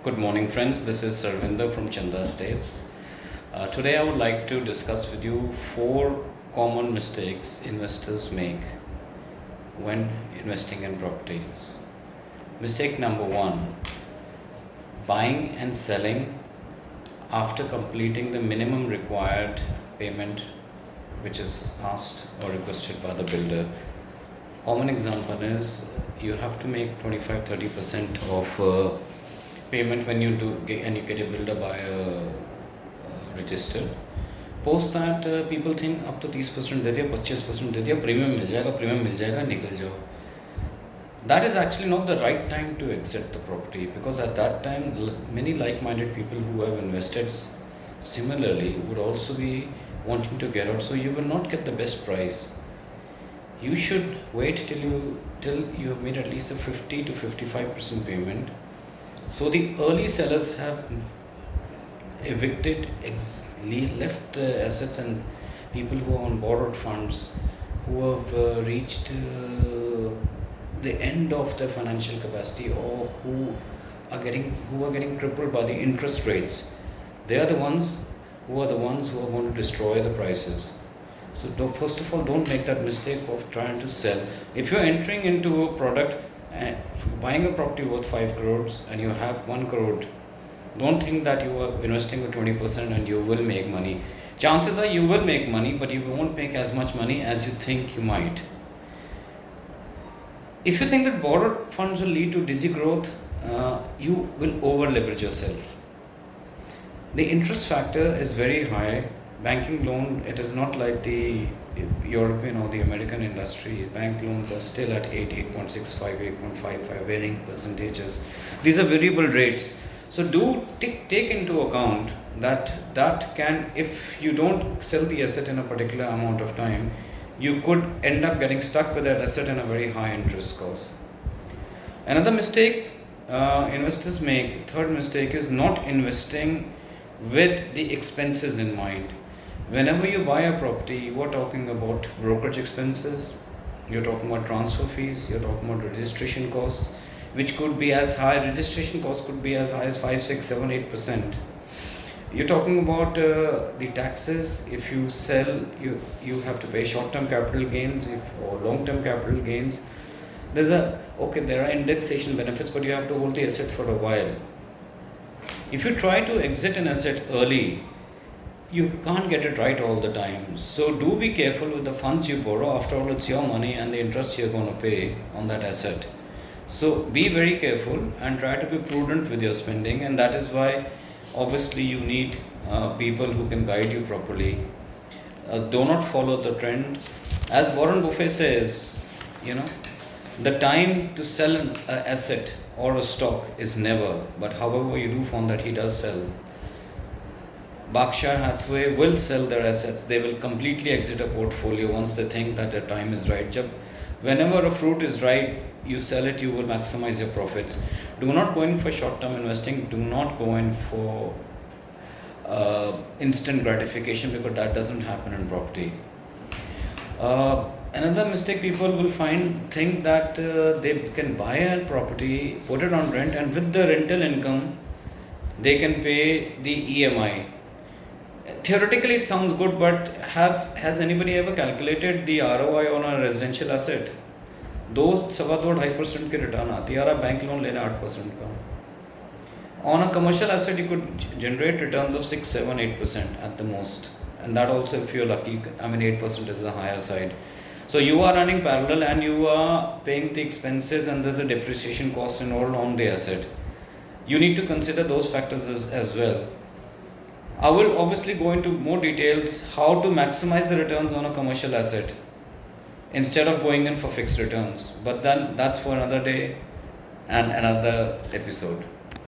Good morning, friends. This is Sarvinder from Chanda Estates. Today, I would like to discuss with you four common mistakes investors make when investing in properties. Mistake number one: buying and selling after completing the minimum required payment, which is asked or requested by the builder. Common example is you have to make 25-30% of payment when you do get, and you get a builder by registered. Post that people think up to 30% दे दिया 25% दे दिया premium मिल जाएगा निकल जाओ. That is actually not the right time to exit the property, because at that time many like-minded people who have invested similarly would also be wanting to get out, so you will not get the best price. You should wait till you have made at least a 50 to 55% payment. So the early sellers have evicted, left assets, and people who are on borrowed funds, who have reached the end of their financial capacity, or who are getting crippled by the interest rates. They are the ones who are going to destroy the prices. So first of all, don't make that mistake of trying to sell. If you're entering into a product and buying a property worth 5 crores and you have 1 crore, don't think that you are investing with 20% and you will make money. Chances are you will make money, but you won't make as much money as you think you might. If you think that borrowed funds will lead to dizzy growth, you will over leverage yourself. The interest factor is very high. Banking loan, it is not like the European or the American industry. Bank loans are still at 8.65, 8.55, varying percentages. These are variable rates. So do take into account that can, if you don't sell the asset in a particular amount of time, you could end up getting stuck with that asset in a very high interest cost. Another mistake investors make, third mistake, is not investing with the expenses in mind. Whenever you buy a property, you are talking about brokerage expenses, you're talking about transfer fees, you're talking about registration costs, which could be as high, registration costs could be as high as 5, 6, 7, 8%. You're talking about the taxes. If you sell, you have to pay short-term capital gains or long-term capital gains. There are indexation benefits, but you have to hold the asset for a while. If you try to exit an asset early, you can't get it right all the time. So do be careful with the funds you borrow. After all, it's your money and the interest you're going to pay on that asset. So be very careful and try to be prudent with your spending, and that is why obviously you need people who can guide you properly. Do not follow the trend. As Warren Buffett says, the time to sell an asset or a stock is never, but however you do find that he does sell. Berkshire Hathaway will sell their assets. They will completely exit a portfolio once they think that their time is right. Whenever a fruit is ripe, you sell it, you will maximize your profits. Do not go in for short-term investing. Do not go in for instant gratification, because that doesn't happen in property. Another mistake people will think that they can buy a property, put it on rent, and with the rental income, they can pay the EMI. Theoretically, it sounds good, but has anybody ever calculated the ROI on a residential asset? 2.25% की return आती है, और आप bank loan लेना 8% का. On a commercial asset, you could generate returns of 6, 7, 8% at the most, and that also if you're lucky. 8% is the higher side. So you are running parallel and you are paying the expenses, and there's a depreciation cost involved on the asset. You need to consider those factors as well. I will obviously go into more details how to maximize the returns on a commercial asset instead of going in for fixed returns. But then that's for another day and another episode.